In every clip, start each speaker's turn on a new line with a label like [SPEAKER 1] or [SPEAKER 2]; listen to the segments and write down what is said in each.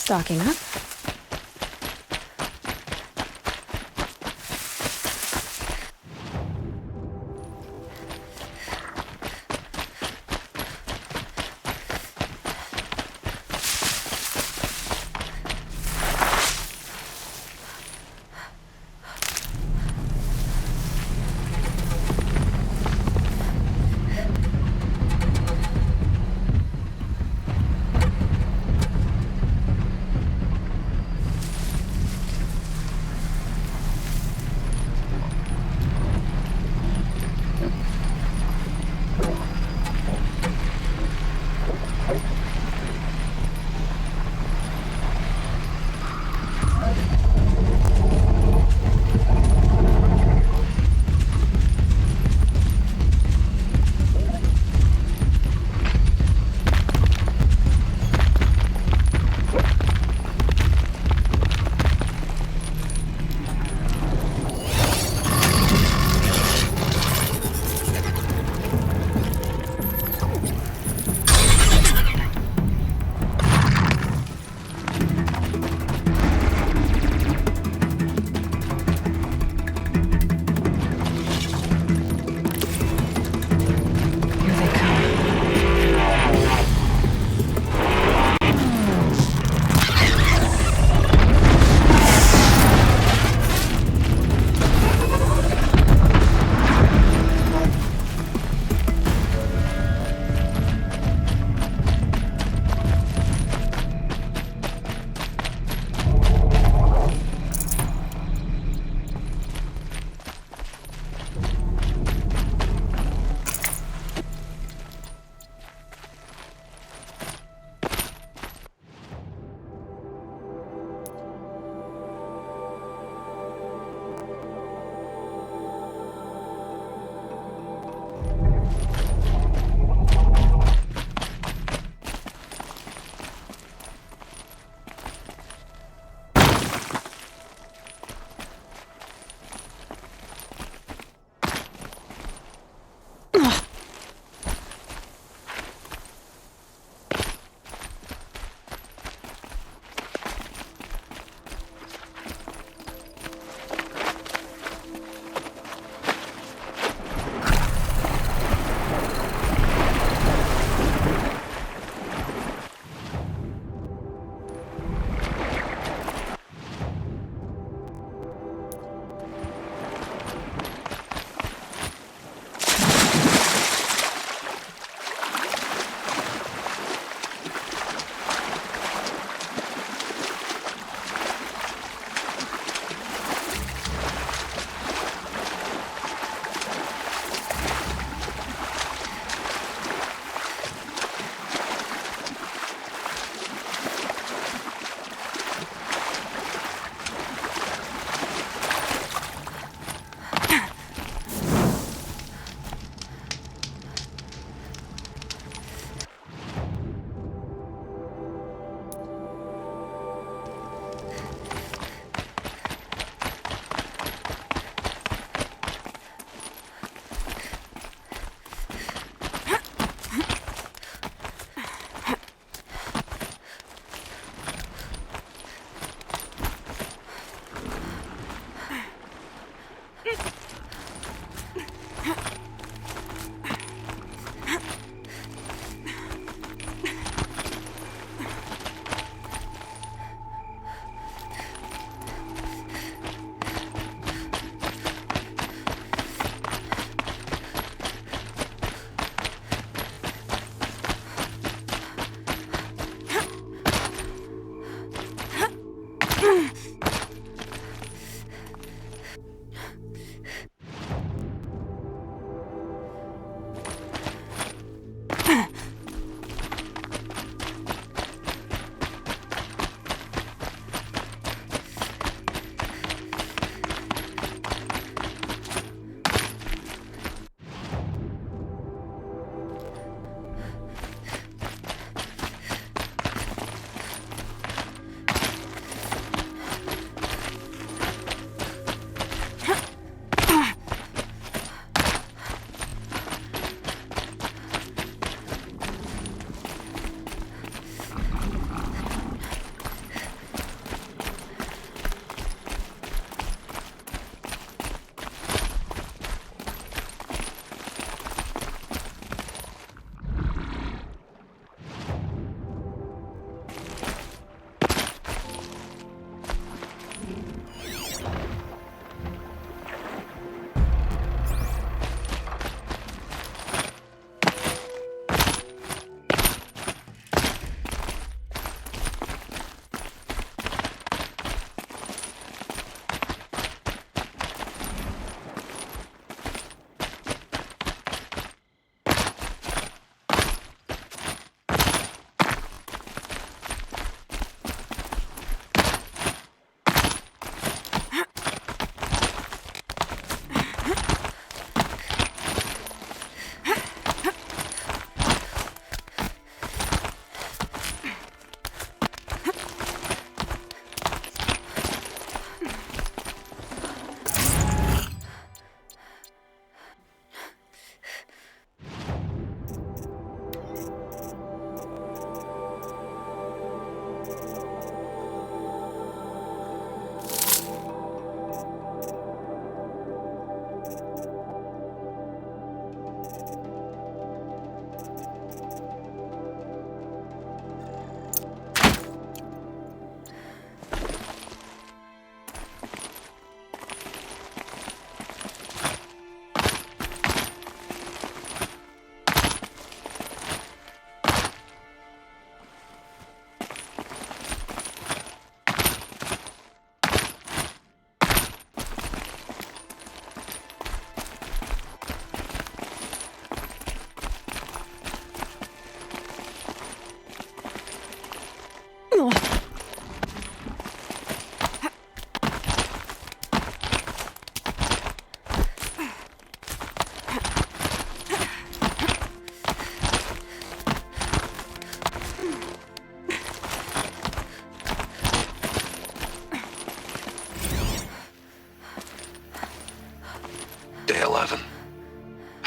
[SPEAKER 1] Stocking up.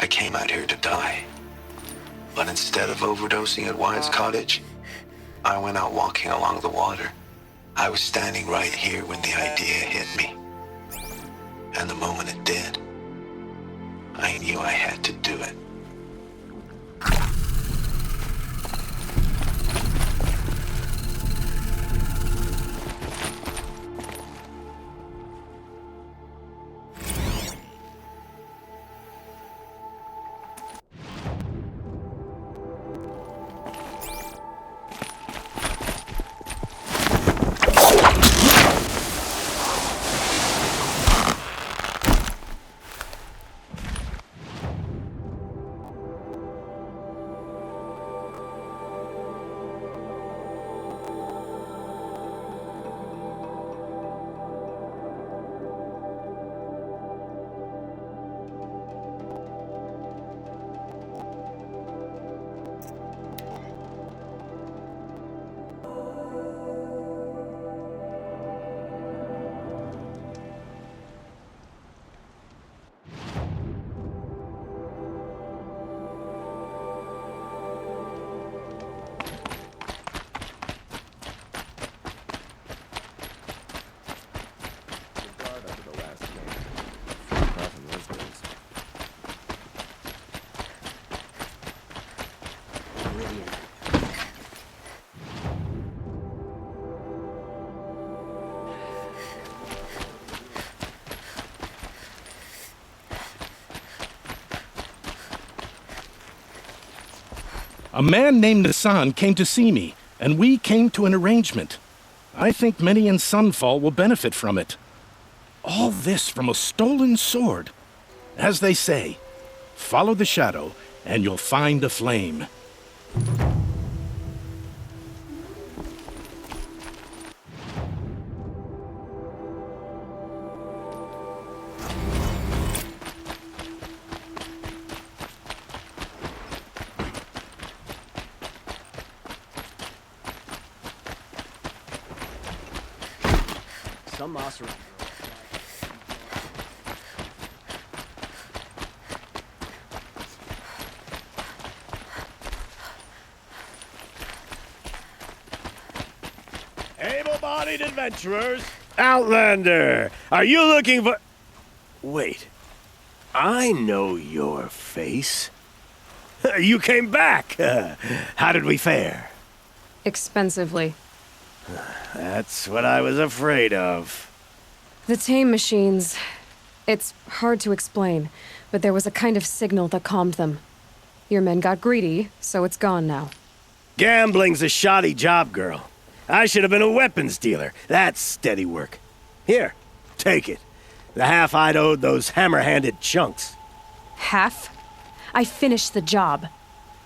[SPEAKER 1] came out here to die. But instead of overdosing at Wyatt's cottage, I went out walking along the water. I was standing right here when the idea hit me. And the moment it did, I knew I had to do it.
[SPEAKER 2] A man named Nassan came to see me, and we came to an arrangement. I think many in Sunfall will benefit from it. All this from a stolen sword. As they say, follow the shadow, and you'll find a flame.
[SPEAKER 3] Some monster.
[SPEAKER 4] Able-bodied adventurers! Outlander! Are you looking for... Wait. I know your face. You came back! How did we fare?
[SPEAKER 5] Expensively.
[SPEAKER 4] That's what I was afraid of.
[SPEAKER 5] The tame machines. It's hard to explain, but there was a kind of signal that calmed them. Your men got greedy, so it's gone now.
[SPEAKER 4] Gambling's a shoddy job, girl. I should have been a weapons dealer. That's steady work. Here, take it. The half I'd owed those hammer-handed chunks.
[SPEAKER 5] Half? I finished the job.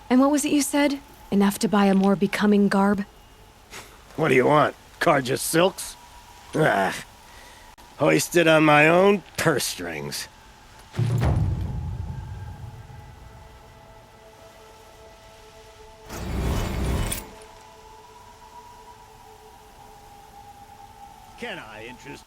[SPEAKER 5] And what was it you said? Enough to buy a more becoming garb?
[SPEAKER 4] What do you want? Carja silks? Ah, hoisted on my own purse strings. Can I interest...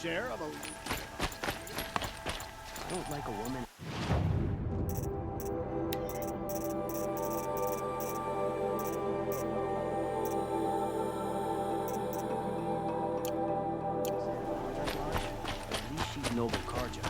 [SPEAKER 4] share of a...
[SPEAKER 3] I don't like a woman. At least she's Noble Carja.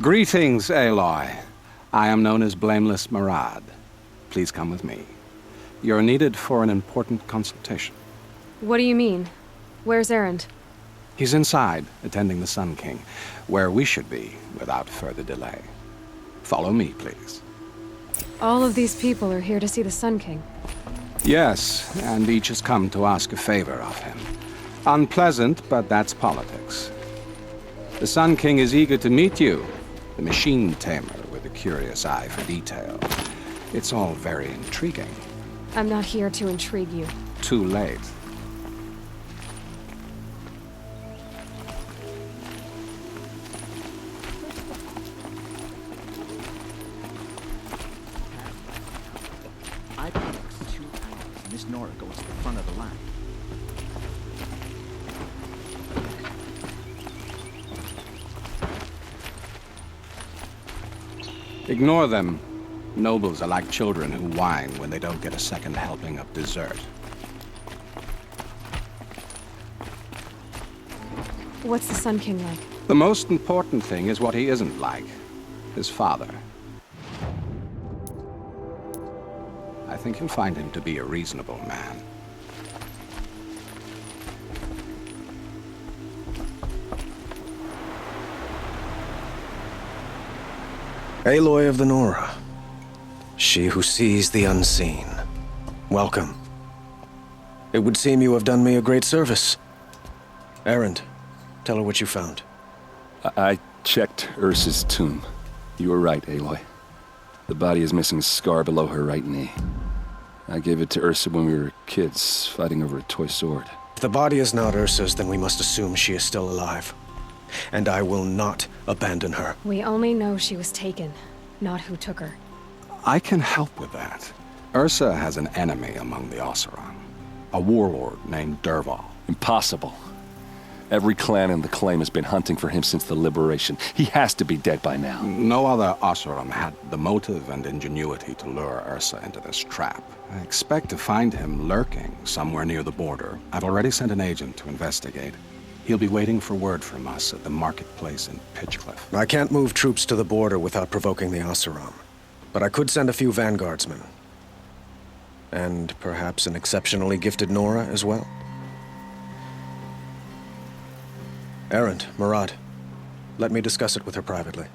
[SPEAKER 6] Greetings, Aloy. I am known as Blameless Marad. Please come with me. You're needed for an important consultation.
[SPEAKER 5] What do you mean? Where's Erend?
[SPEAKER 6] He's inside, attending the Sun King, where we should be without further delay. Follow me, please.
[SPEAKER 5] All of these people are here to see the Sun King.
[SPEAKER 6] Yes, and each has come to ask a favor of him. Unpleasant, but that's politics. The Sun King is eager to meet you, the machine tamer with a curious eye for detail. It's all very intriguing.
[SPEAKER 5] I'm not here to intrigue you.
[SPEAKER 6] Too late.
[SPEAKER 7] I predict 2 hours. Miss Nora goes to the front of the line.
[SPEAKER 6] Ignore them. Nobles are like children who whine when they don't get a second helping of dessert.
[SPEAKER 5] What's the Sun King like?
[SPEAKER 6] The most important thing is what he isn't like. His father. I think you'll find him to be a reasonable man.
[SPEAKER 8] Aloy of the Nora. She who sees the unseen. Welcome. It would seem you have done me a great service. Erend, tell her what you found.
[SPEAKER 9] I checked Ursa's tomb. You were right, Aloy. The body is missing a scar below her right knee. I gave it to Ursa when we were kids, fighting over a toy sword.
[SPEAKER 8] If the body is not Ursa's, then we must assume she is still alive. And I will not abandon her.
[SPEAKER 5] We only know she was taken, not who took her.
[SPEAKER 6] I can help with that. Ursa has an enemy among the Oseram. A warlord named Dervahl.
[SPEAKER 9] Impossible. Every clan in the Claim has been hunting for him since the liberation. He has to be dead by now.
[SPEAKER 6] No other Oseram had the motive and ingenuity to lure Ursa into this trap. I expect to find him lurking somewhere near the border. I've already sent an agent to investigate. He'll be waiting for word from us at the marketplace in Pitchcliff.
[SPEAKER 8] I can't move troops to the border without provoking the Oseram. But I could send a few vanguardsmen. And perhaps an exceptionally gifted Nora as well. Erend, Marad, let me discuss it with her privately.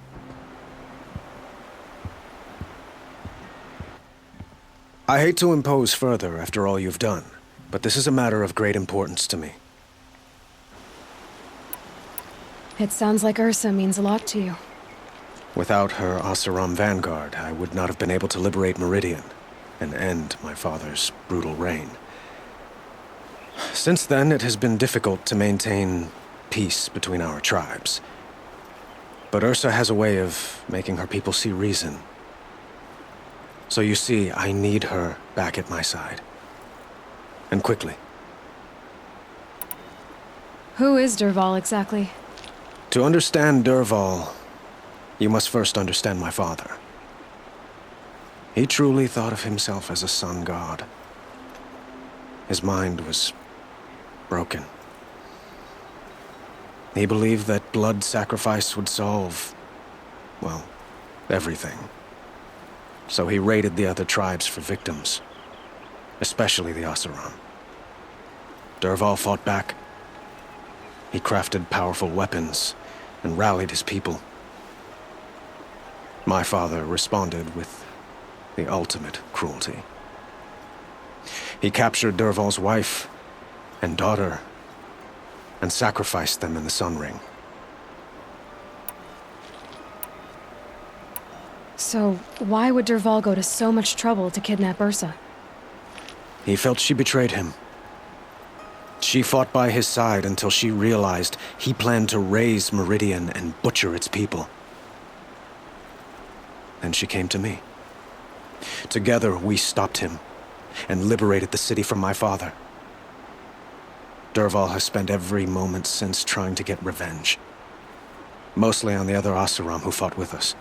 [SPEAKER 8] I hate to impose further after all you've done, but this is a matter of great importance to me.
[SPEAKER 5] It sounds like Ursa means a lot to you.
[SPEAKER 8] Without her Oseram vanguard, I would not have been able to liberate Meridian and end my father's brutal reign. Since then, it has been difficult to maintain peace between our tribes. But Ursa has a way of making her people see reason. So you see, I need her back at my side. And quickly.
[SPEAKER 5] Who is Dervahl exactly?
[SPEAKER 8] To understand Dervahl, you must first understand my father. He truly thought of himself as a sun god. His mind was broken. He believed that blood sacrifice would solve, well, everything. So he raided the other tribes for victims, especially the Oseram. Dervahl fought back. He crafted powerful weapons and rallied his people. My father responded with the ultimate cruelty. He captured Dervahl's wife and daughter and sacrificed them in the Sun Ring.
[SPEAKER 5] So, why would Dervahl go to so much trouble to kidnap Ursa?
[SPEAKER 8] He felt she betrayed him. She fought by his side until she realized he planned to raise Meridian and butcher its people. Then she came to me. Together, we stopped him and liberated the city from my father. Dervahl has spent every moment since trying to get revenge. Mostly on the other Oseram who fought with us.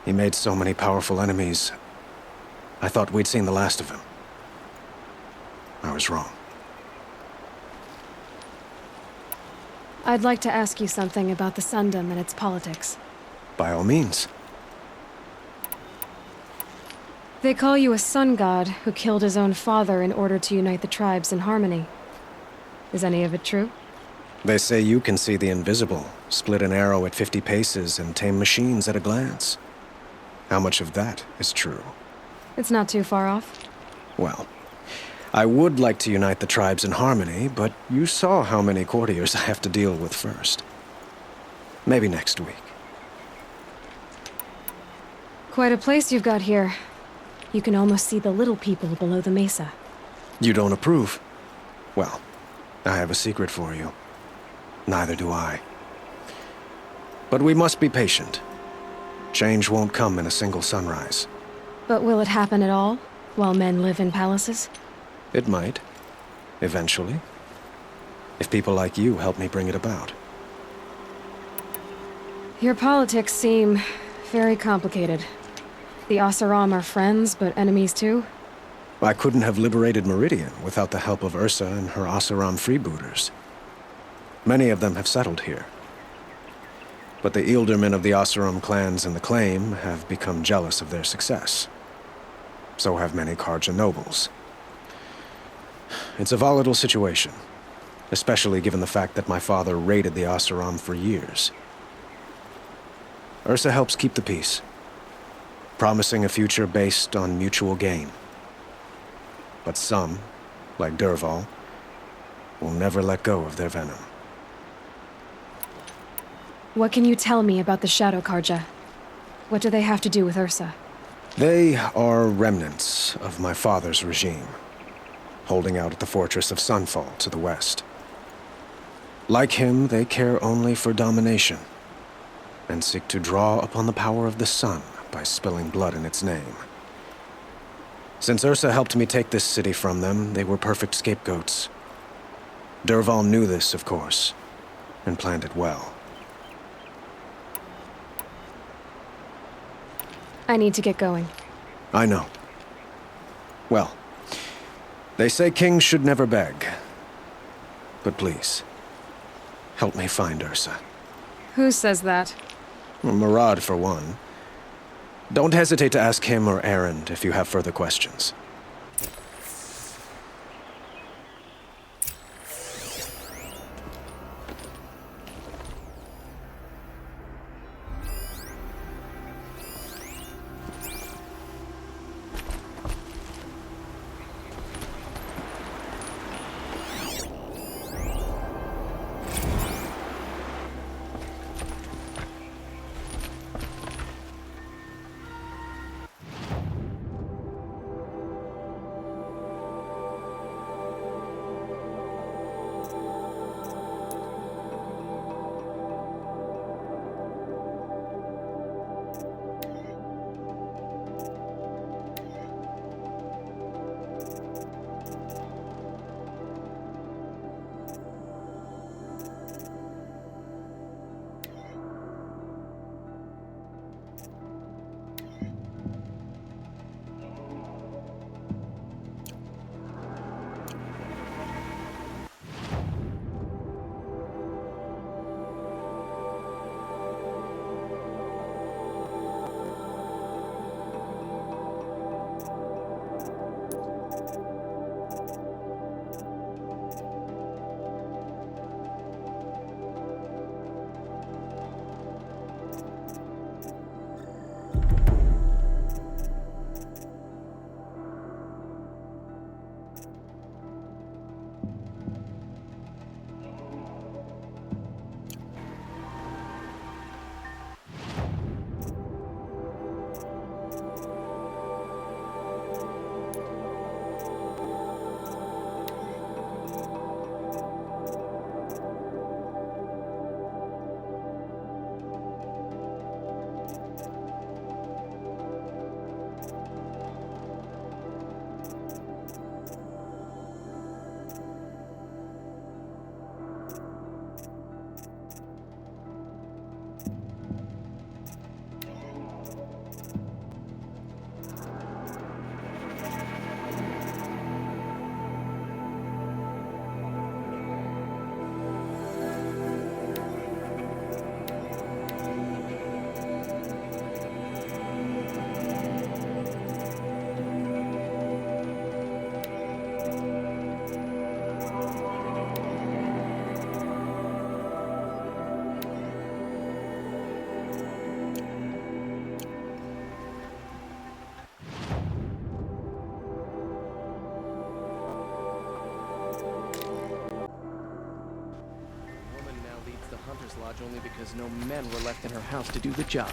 [SPEAKER 8] He made so many powerful enemies, I thought we'd seen the last of him. I was wrong.
[SPEAKER 5] I'd like to ask you something about the Sundom and its politics.
[SPEAKER 8] By all means.
[SPEAKER 5] They call you a sun god who killed his own father in order to unite the tribes in harmony. Is any of it true?
[SPEAKER 8] They say you can see the invisible, split an arrow at 50 paces, and tame machines at a glance. How much of that is true?
[SPEAKER 5] It's not too far off.
[SPEAKER 8] Well, I would like to unite the tribes in harmony, but you saw how many courtiers I have to deal with first. Maybe next week.
[SPEAKER 5] Quite a place you've got here. You can almost see the little people below the mesa.
[SPEAKER 8] You don't approve? Well, I have a secret for you. Neither do I. But we must be patient. Change won't come in a single sunrise.
[SPEAKER 5] But will it happen at all, while men live in palaces?
[SPEAKER 8] It might. Eventually. If people like you help me bring it about.
[SPEAKER 5] Your politics seem very complicated. The Oseram are friends, but enemies too?
[SPEAKER 8] I couldn't have liberated Meridian without the help of Ursa and her Oseram freebooters. Many of them have settled here. But the Ealdormen of the Oseram clans in the Claim have become jealous of their success. So have many Carja nobles. It's a volatile situation, especially given the fact that my father raided the Oseram for years. Ursa helps keep the peace, promising a future based on mutual gain. But some, like Dervahl, will never let go of their venom.
[SPEAKER 5] What can you tell me about the Shadow Carja? What do they have to do with Ursa?
[SPEAKER 8] They are remnants of my father's regime, holding out at the fortress of Sunfall to the west. Like him, they care only for domination, and seek to draw upon the power of the sun by spilling blood in its name. Since Ursa helped me take this city from them, they were perfect scapegoats. Dervahl knew this, of course, and planned it well.
[SPEAKER 5] I need to get going.
[SPEAKER 8] I know. Well, they say kings should never beg. But please, help me find Ursa.
[SPEAKER 5] Who says that?
[SPEAKER 8] Well, Murad, for one. Don't hesitate to ask him or Erend if you have further questions.
[SPEAKER 3] Mother's Lodge only because no men were left in her house to do the job.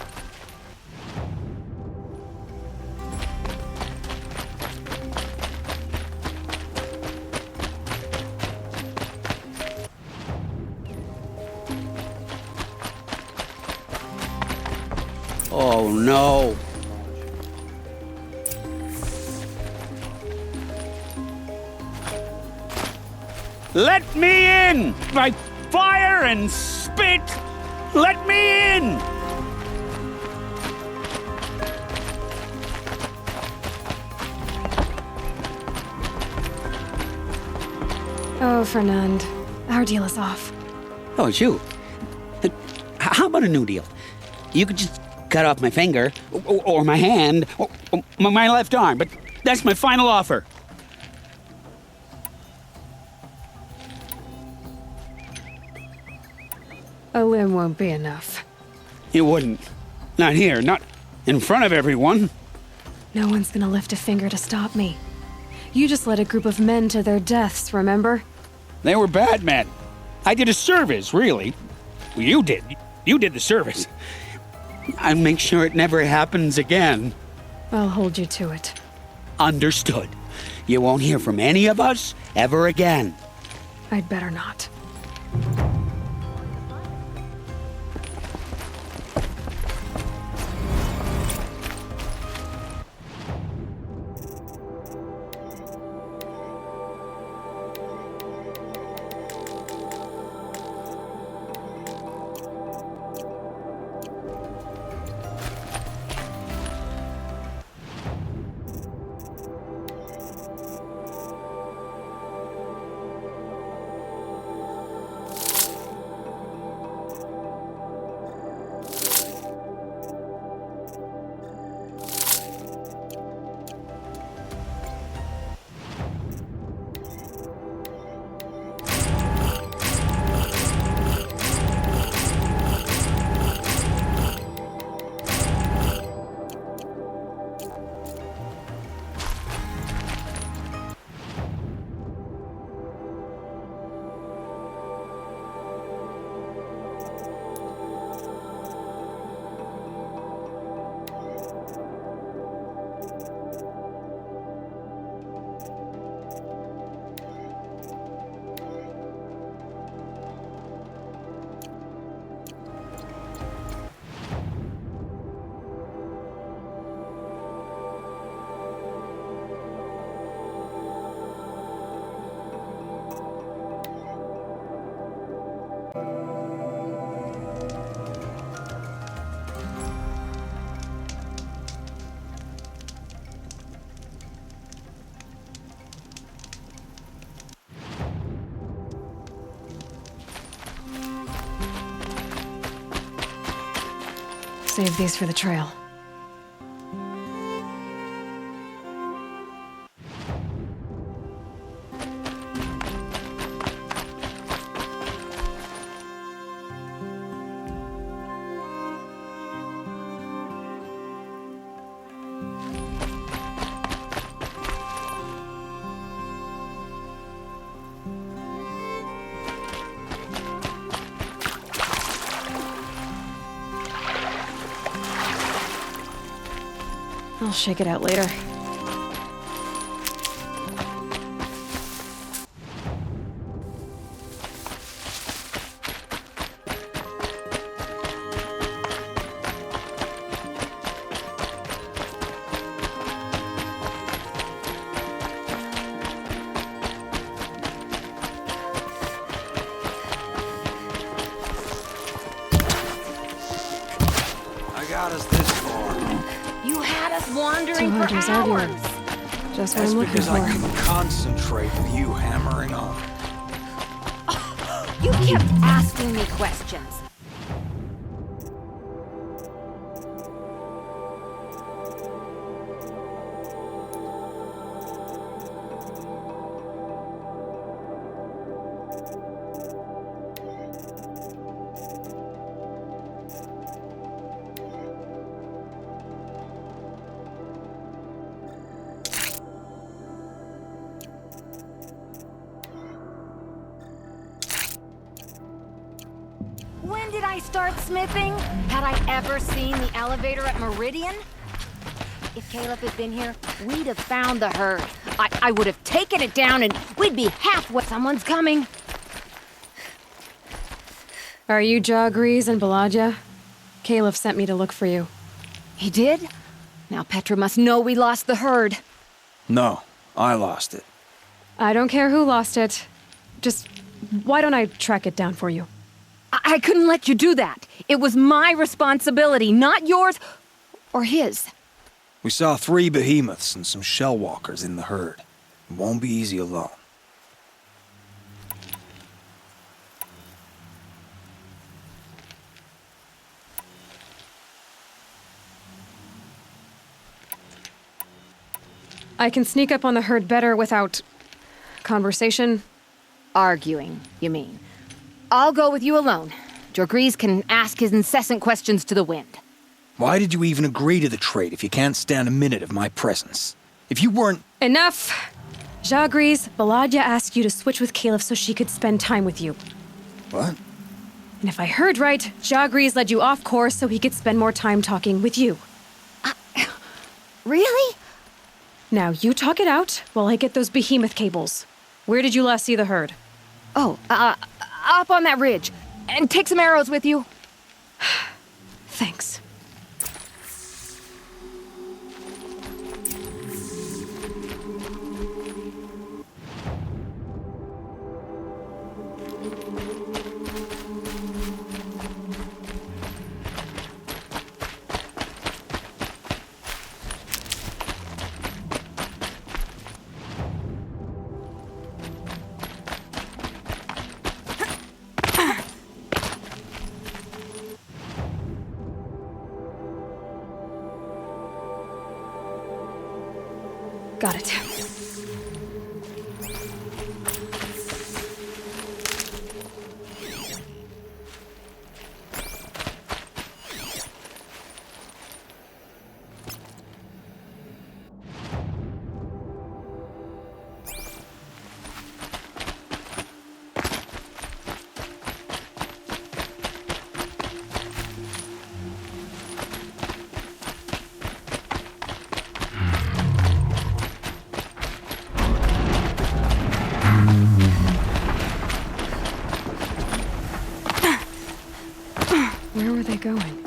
[SPEAKER 10] Oh no. Let me in! By fire and spit! Let me in!
[SPEAKER 5] Oh, Fernand. Our deal is off.
[SPEAKER 10] Oh, it's you. How about a new deal? You could just cut off my finger, or my hand, or my left arm, but that's my final offer.
[SPEAKER 5] A limb won't be enough.
[SPEAKER 10] You wouldn't. Not here, not in front of everyone.
[SPEAKER 5] No one's gonna lift a finger to stop me. You just led a group of men to their deaths, remember?
[SPEAKER 10] They were bad men. I did a service, really. Well, you did. You did the service. I'll make sure it never happens again.
[SPEAKER 5] I'll hold you to it.
[SPEAKER 10] Understood. You won't hear from any of us ever again.
[SPEAKER 5] I'd better not. Save these for the trail. I'll shake it out later.
[SPEAKER 8] I got us this far.
[SPEAKER 11] You had us wandering
[SPEAKER 5] Two
[SPEAKER 11] for
[SPEAKER 5] hunters arguing.
[SPEAKER 11] hours.
[SPEAKER 5] Just what
[SPEAKER 8] That's
[SPEAKER 5] I'm looking
[SPEAKER 8] because
[SPEAKER 5] for.
[SPEAKER 8] I couldn't concentrate with you hammering on.
[SPEAKER 11] You kept asking me questions. When did I start smithing? Had I ever seen the elevator at Meridian? If Caleb had been here, we'd have found the herd. I would have taken it down and we'd be halfway. Someone's coming.
[SPEAKER 5] Are you Jagrees and Balaja? Caleb sent me to look for you.
[SPEAKER 11] He did? Now Petra must know we lost the herd.
[SPEAKER 7] No, I lost it.
[SPEAKER 5] I don't care who lost it. Just, why don't I track it down for you?
[SPEAKER 11] I couldn't let you do that. It was my responsibility, not yours or his.
[SPEAKER 7] We saw 3 behemoths and some shell walkers in the herd. It won't be easy alone.
[SPEAKER 5] I can sneak up on the herd better without conversation.
[SPEAKER 11] Arguing, you mean? I'll go with you alone. Jagrees can ask his incessant questions to the wind.
[SPEAKER 7] Why did you even agree to the trade if you can't stand a minute of my presence? If you weren't...
[SPEAKER 5] Enough! Jagrees, Balaja asked you to switch with Caleb so she could spend time with you.
[SPEAKER 7] What?
[SPEAKER 5] And if I heard right, Jagrees led you off course so he could spend more time talking with you.
[SPEAKER 11] Really?
[SPEAKER 5] Now, you talk it out while I get those behemoth cables. Where did you last see the herd?
[SPEAKER 11] Oh, up on that ridge. And take some arrows with you.
[SPEAKER 5] Thanks. Got it. Where were they going?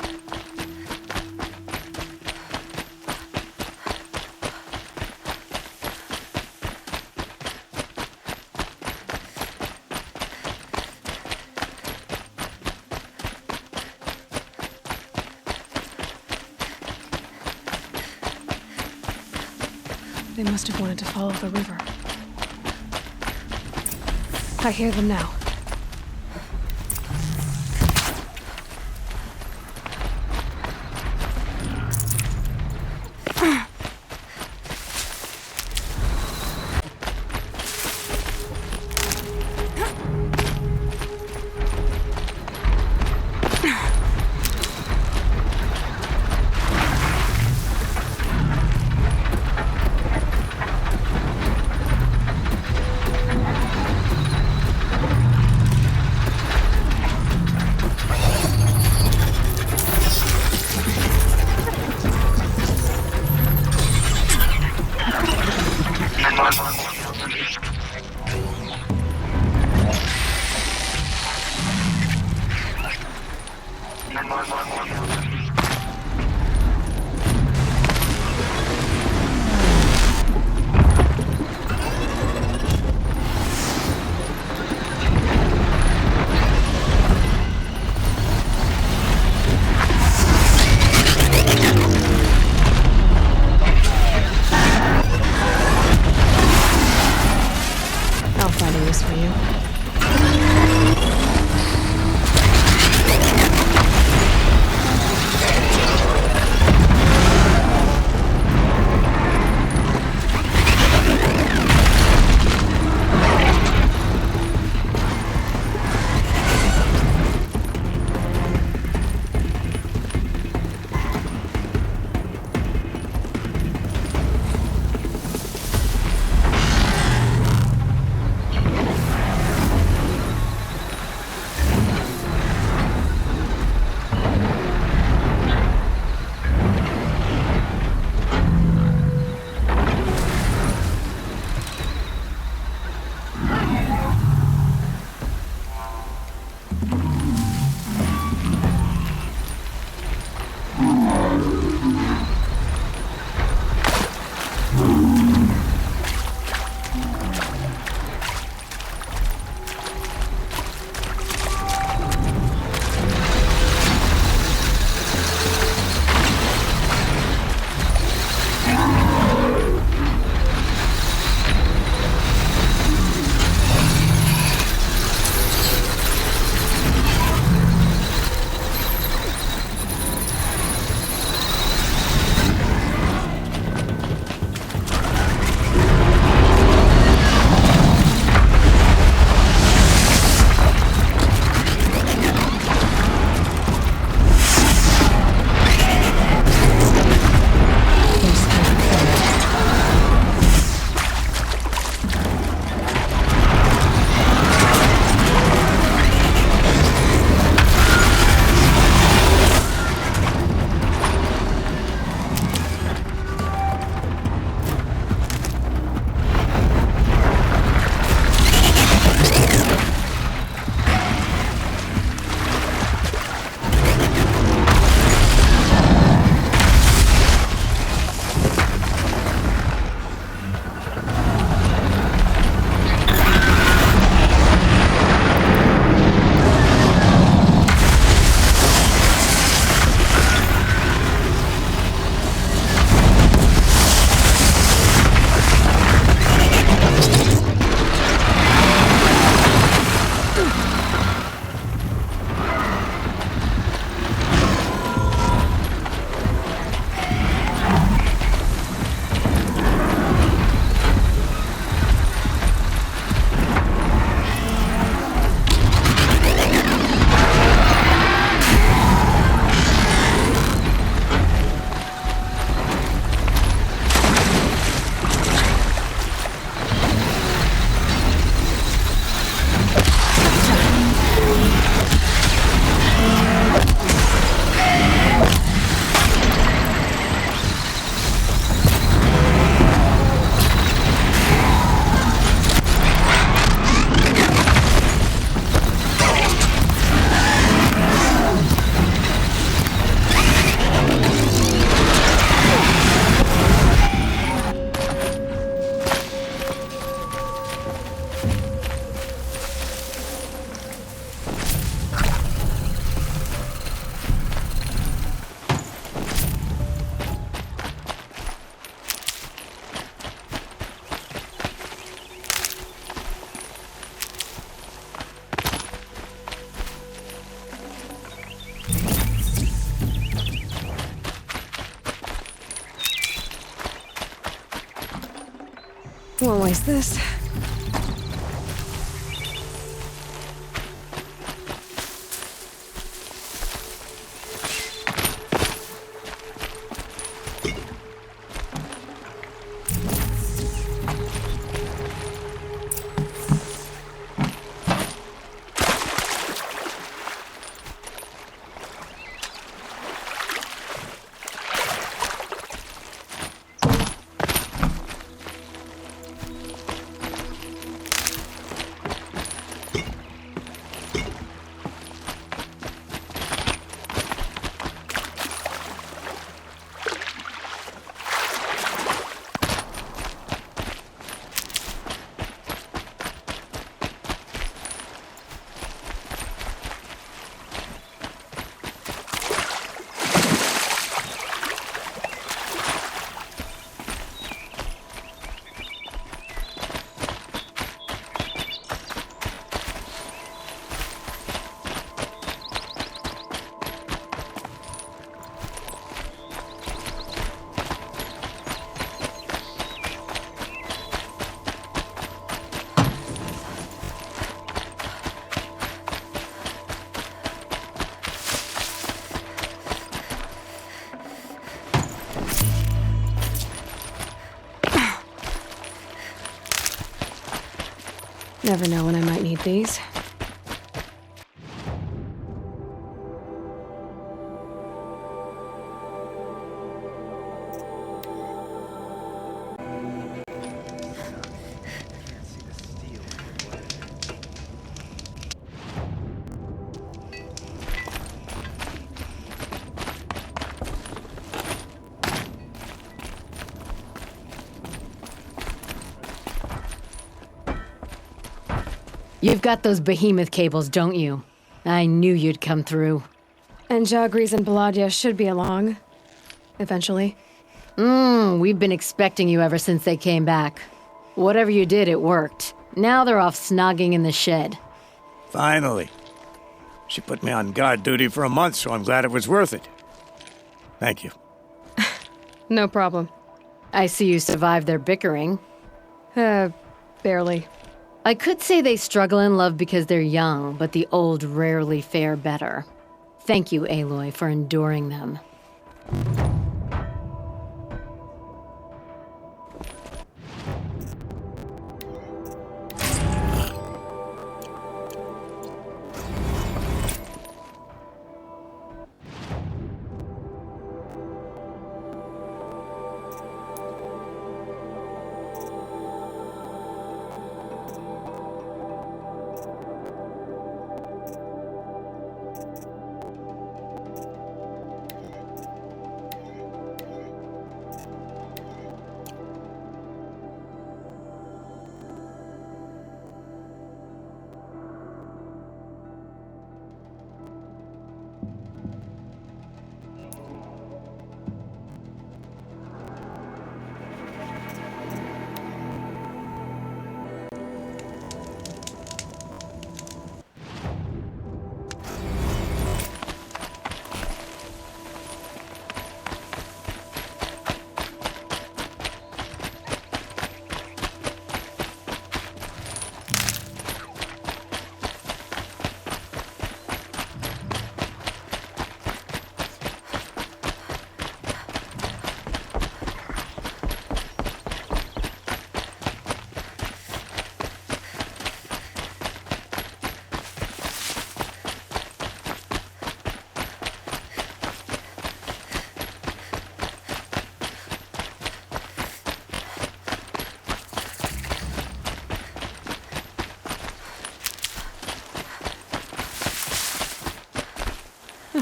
[SPEAKER 5] They must have wanted to follow the river. I hear them now. Won't waste this. Never know when I might need these.
[SPEAKER 12] You've got those behemoth cables, don't you? I knew you'd come through.
[SPEAKER 5] And Jagris and Baladia should be along. Eventually.
[SPEAKER 12] We've been expecting you ever since they came back. Whatever you did, it worked. Now they're off snogging in the shed.
[SPEAKER 4] Finally. She put me on guard duty for a month, so I'm glad it was worth it. Thank you.
[SPEAKER 5] No problem.
[SPEAKER 12] I see you survived their bickering.
[SPEAKER 5] Barely.
[SPEAKER 12] I could say they struggle in love because they're young, but the old rarely fare better. Thank you, Aloy, for enduring them.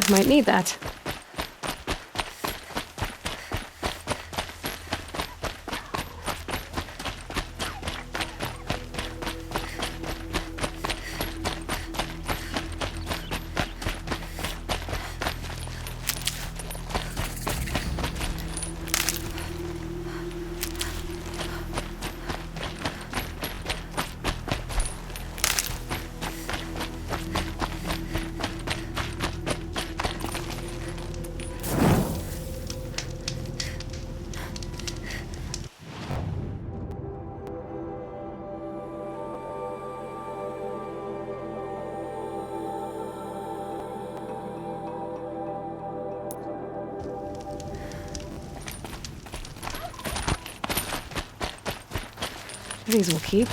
[SPEAKER 5] Might need that. These will keep.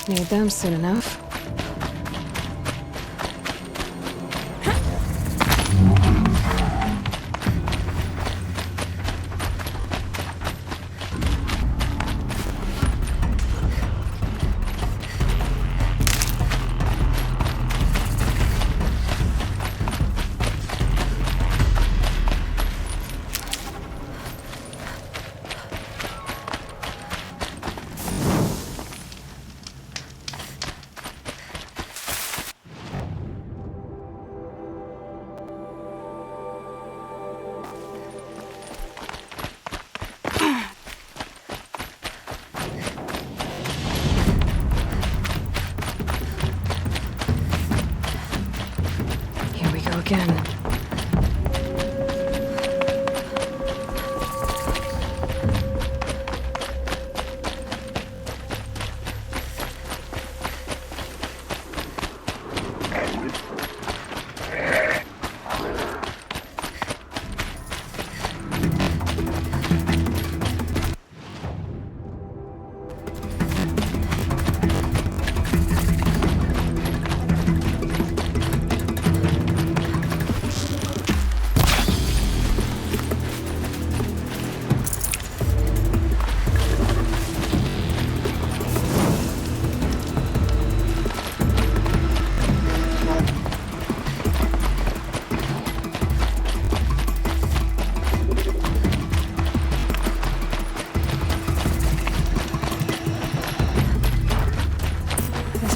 [SPEAKER 5] Need them soon enough. Again.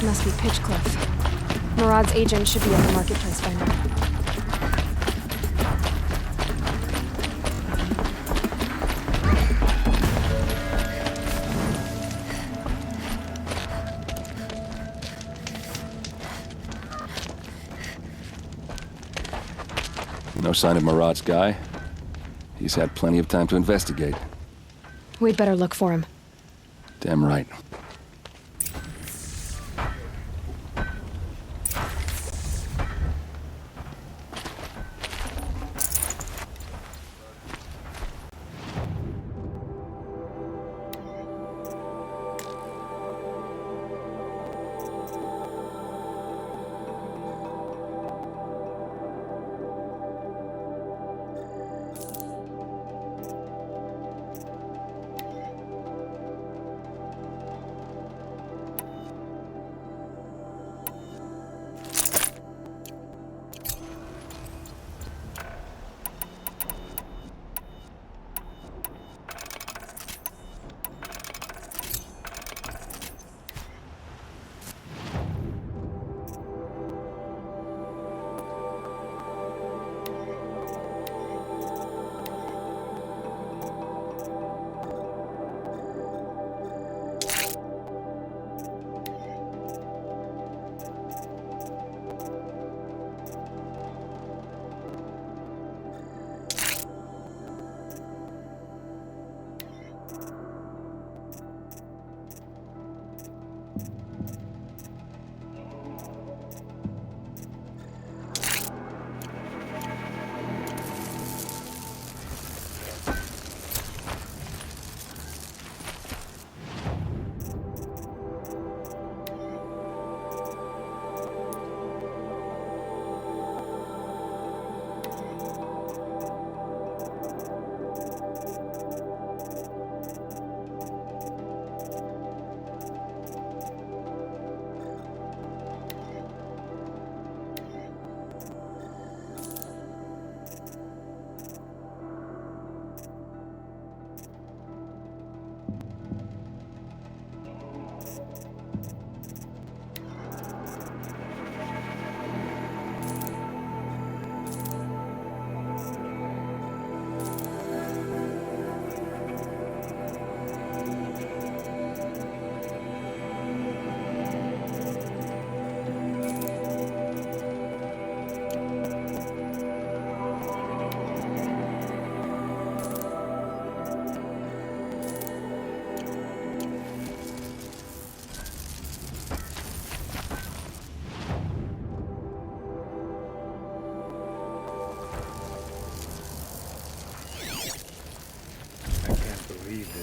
[SPEAKER 5] Must be Pitchcliff. Murad's agent should be at the marketplace by now.
[SPEAKER 9] No sign of Murad's guy. He's had plenty of time to investigate.
[SPEAKER 5] We'd better look for him.
[SPEAKER 9] Damn right.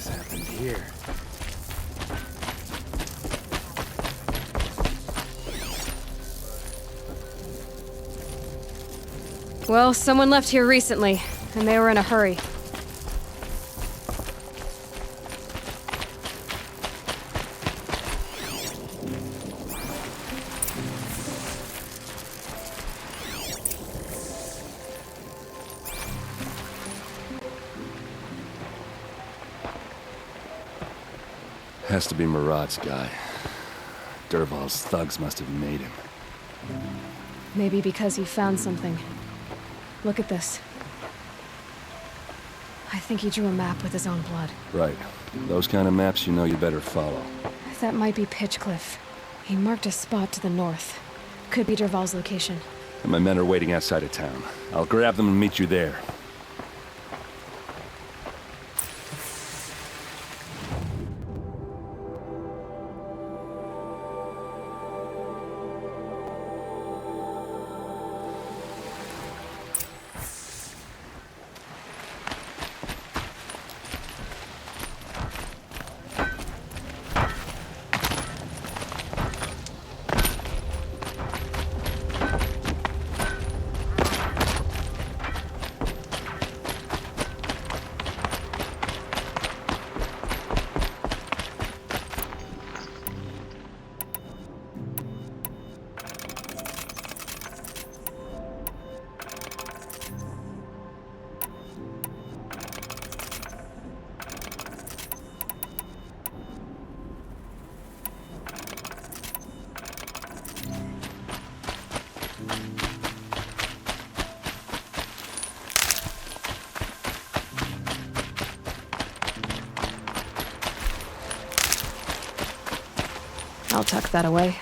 [SPEAKER 4] this happened here.
[SPEAKER 5] Well, someone left here recently, and they were in a hurry.
[SPEAKER 9] Has to be Murad's guy. Dervahl's thugs must have made him.
[SPEAKER 5] Maybe because he found something. Look at this. I think he drew a map with his own blood.
[SPEAKER 9] Right. Those kind of maps you know you better follow.
[SPEAKER 5] That might be Pitchcliff. He marked a spot to the north. Could be Dervahl's location.
[SPEAKER 9] And my men are waiting outside of town. I'll grab them and meet you there.
[SPEAKER 5] I'll tuck that away.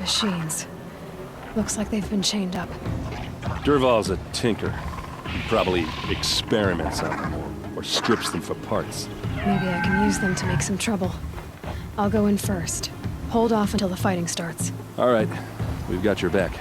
[SPEAKER 5] Machines. Looks like they've been chained up.
[SPEAKER 9] Dervahl's a tinker. He probably experiments on them or strips them for parts.
[SPEAKER 5] Maybe I can use them to make some trouble. I'll go in first. Hold off until the fighting starts.
[SPEAKER 9] All right. We've got your back.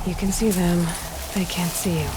[SPEAKER 5] You can see them. They can't see you.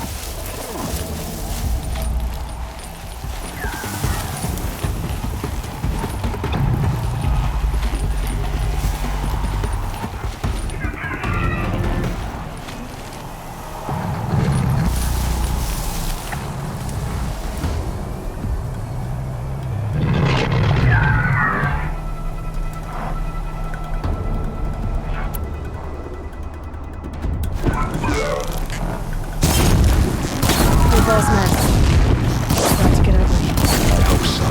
[SPEAKER 5] Ball's mess. It's about to get ugly.
[SPEAKER 1] I hope so.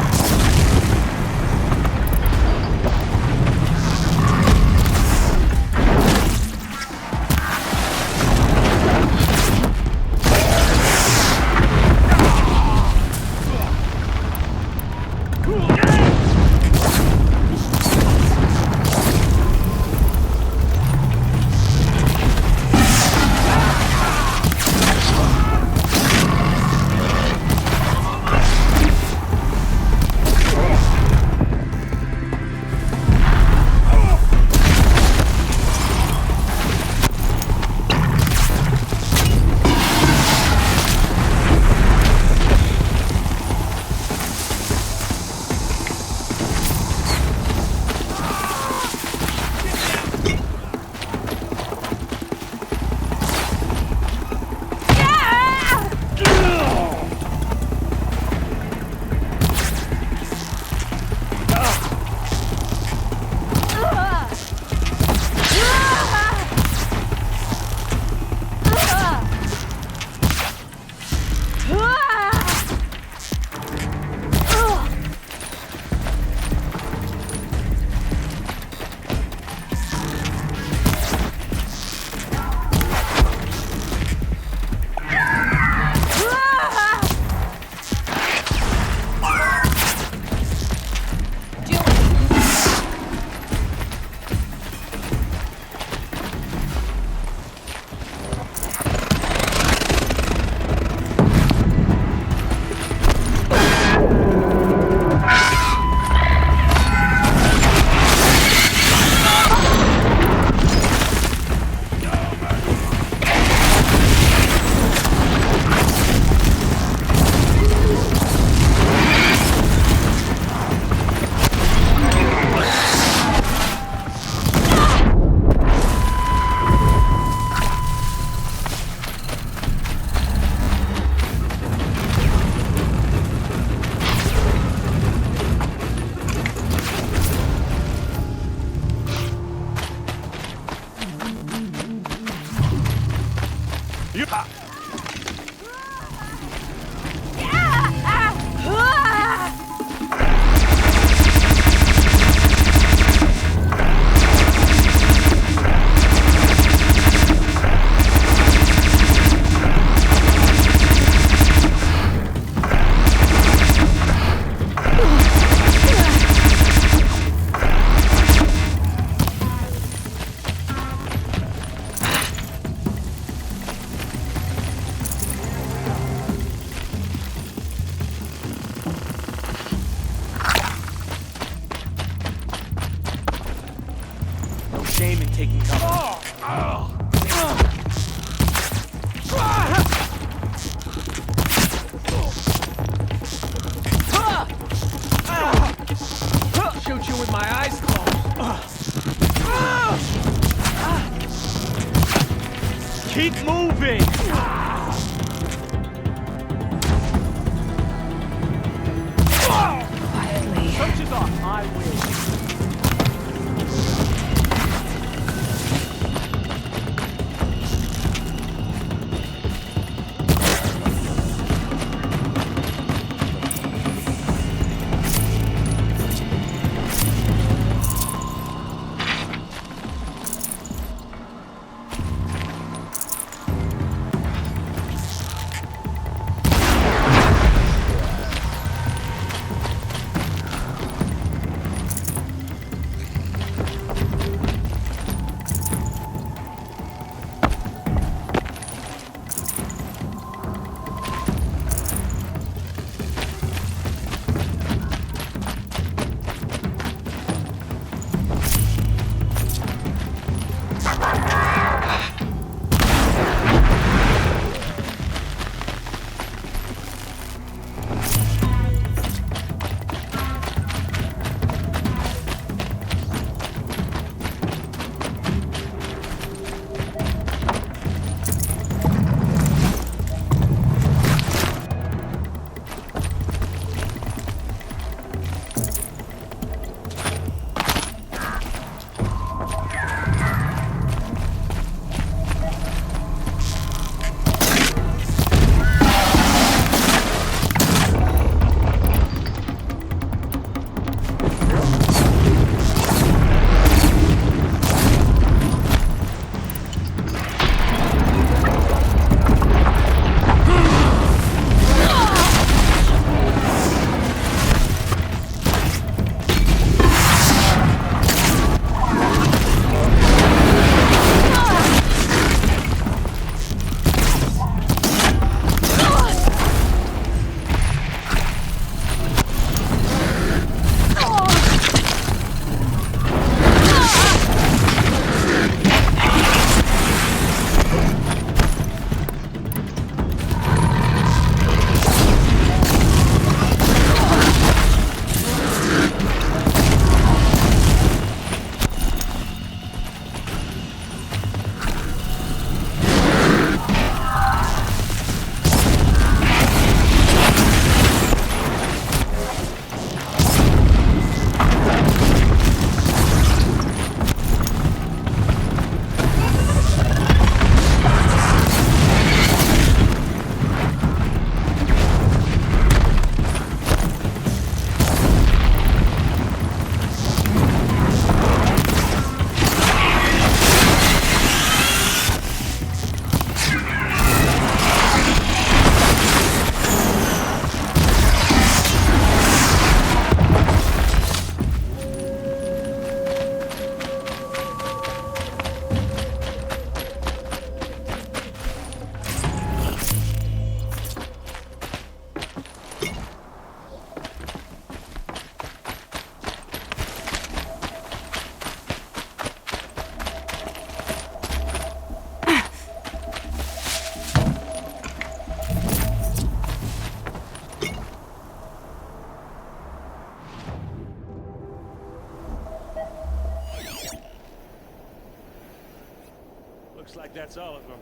[SPEAKER 3] Shame in taking cover. Shoot you with my eyes closed. Keep moving.
[SPEAKER 5] Quietly.
[SPEAKER 3] Search is off. I win.
[SPEAKER 13] Looks like that's all of them.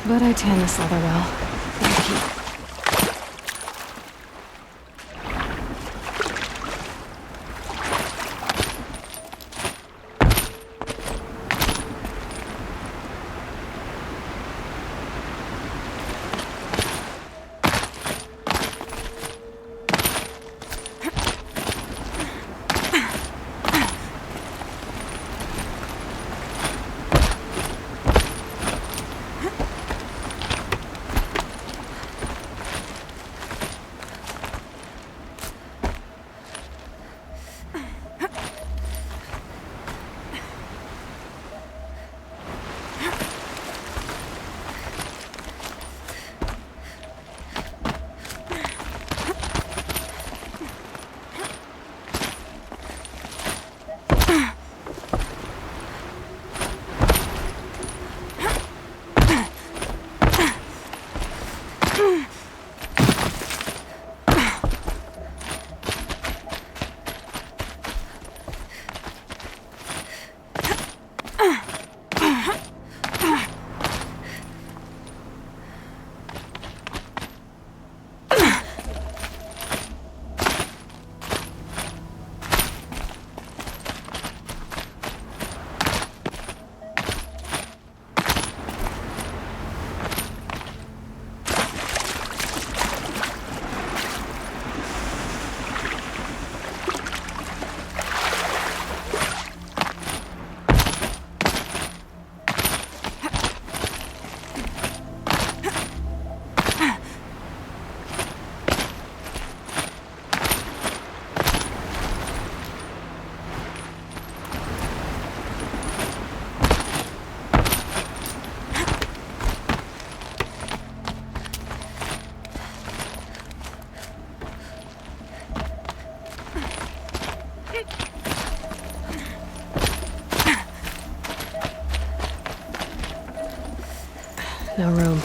[SPEAKER 5] But I tan this leather well. Thank you. No room.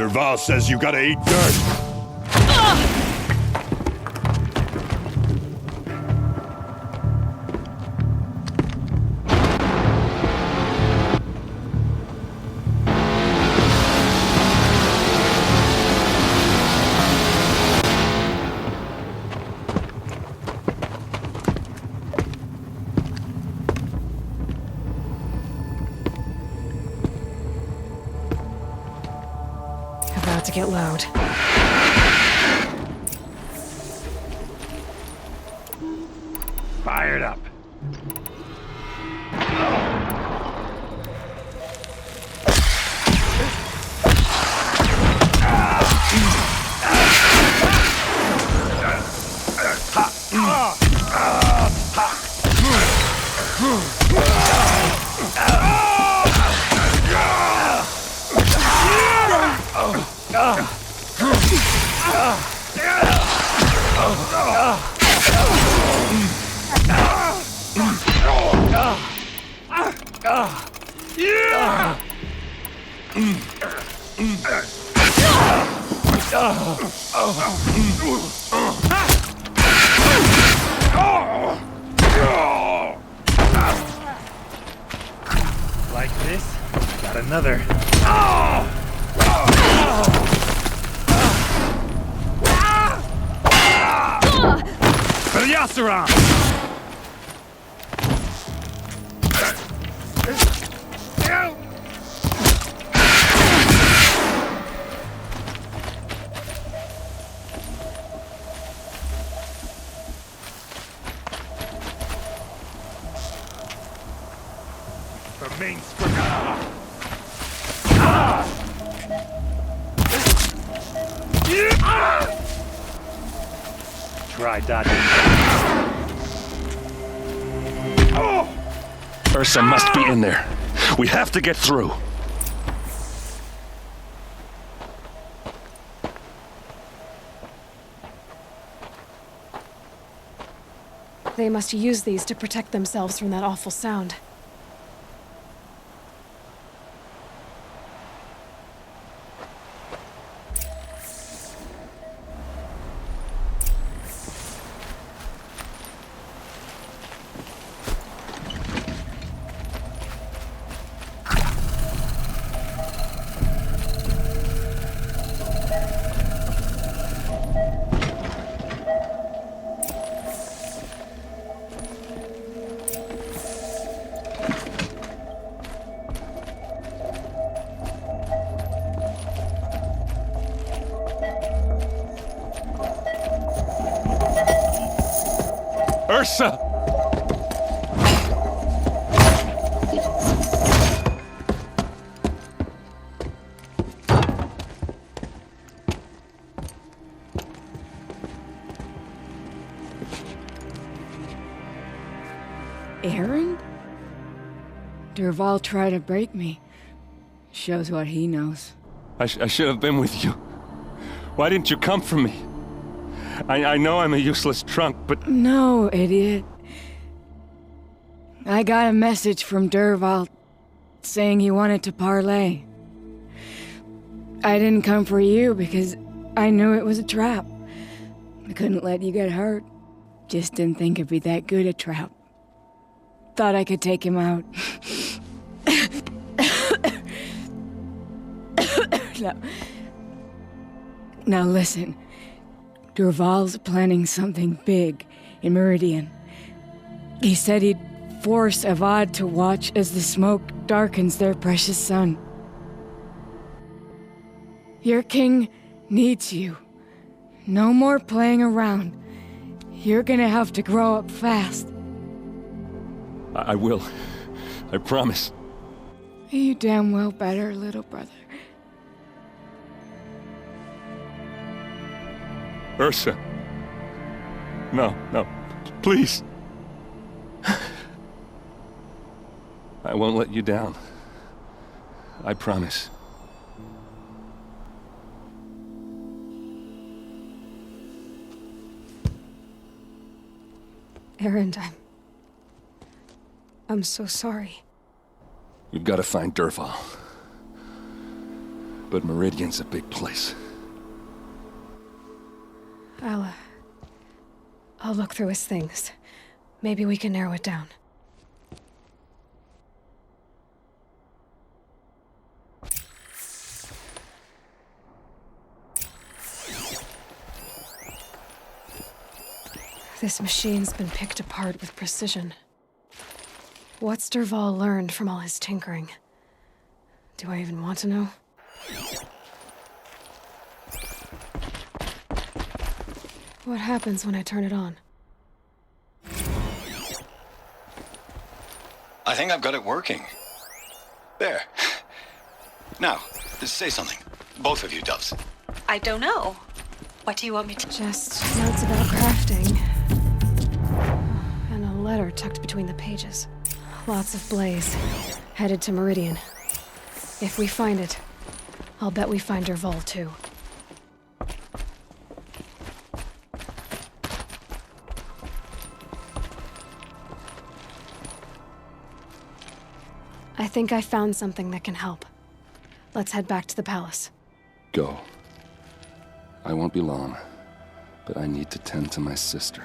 [SPEAKER 13] Dervahl says you gotta eat dirt.
[SPEAKER 5] About to get loud.
[SPEAKER 3] Fired up. Like this? Got another. For the Oseram! The main Try dodging.
[SPEAKER 9] Ursa must be in there. We have to get through.
[SPEAKER 5] They must use these to protect themselves from that awful sound.
[SPEAKER 9] Ursa!
[SPEAKER 14] Aaron? Dervahl tried to break me. Shows what he knows.
[SPEAKER 9] I should have been with you. Why didn't you come for me? I know I'm a useless trunk, but...
[SPEAKER 14] No, idiot. I got a message from Dervahl saying he wanted to parlay. I didn't come for you because I knew it was a trap. I couldn't let you get hurt. Just didn't think it'd be that good a trap. Thought I could take him out. Now listen. Dervahl's planning something big in Meridian. He said he'd force Avad to watch as the smoke darkens their precious sun. Your king needs you. No more playing around. You're gonna have to grow up fast.
[SPEAKER 9] I will. I promise.
[SPEAKER 14] You damn well better, little brother.
[SPEAKER 9] Ursa. No, please. I won't let you down. I promise.
[SPEAKER 5] Aaron, I'm so sorry.
[SPEAKER 9] We've got to find Dervahl. But Meridian's a big place.
[SPEAKER 5] I'll look through his things. Maybe we can narrow it down. This machine's been picked apart with precision. What's Dervahl learned from all his tinkering? Do I even want to know? What happens when I turn it on?
[SPEAKER 15] I think I've got it working. There. Now, say something. Both of you, Doves.
[SPEAKER 16] I don't know. What do you want me to...
[SPEAKER 5] Just notes about crafting. And a letter tucked between the pages. Lots of blaze. Headed to Meridian. If we find it, I'll bet we find Dervahl too. I think I found something that can help. Let's head back to the palace.
[SPEAKER 9] Go. I won't be long, but I need to tend to my sister.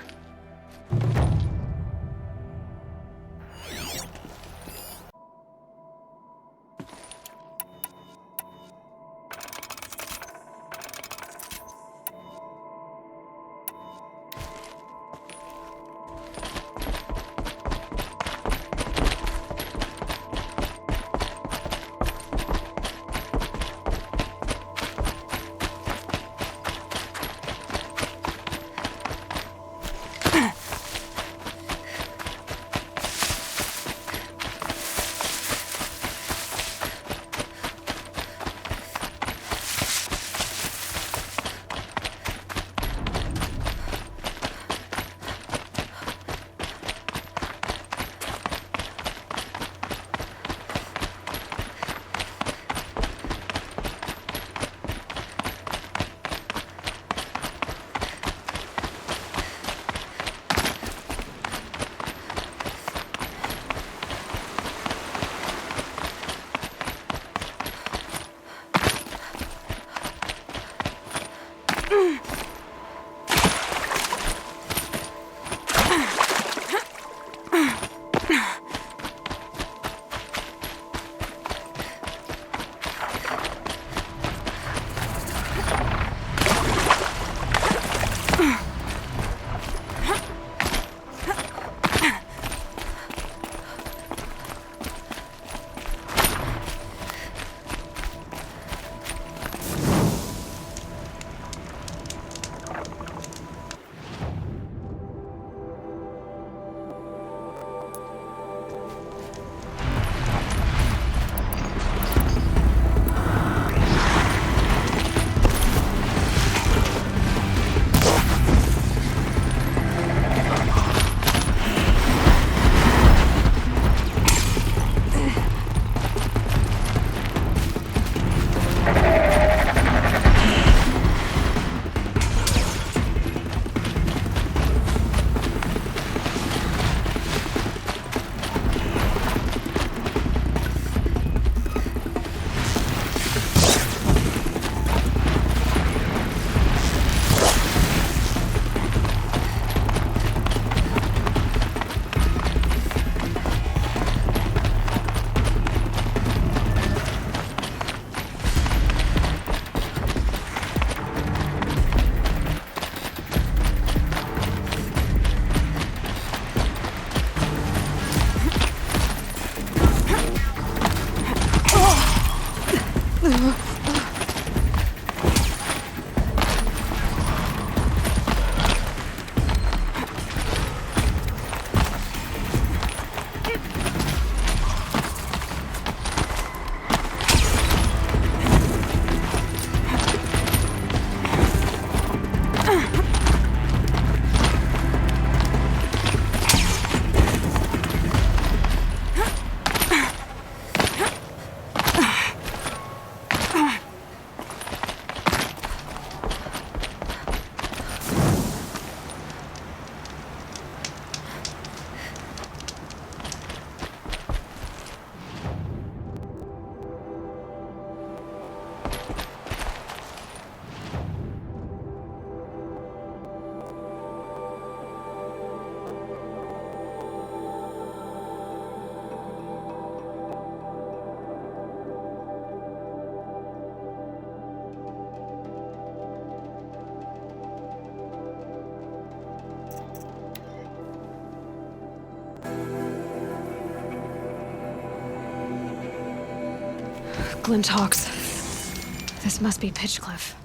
[SPEAKER 5] Glinthawks. This must be Pitchcliff.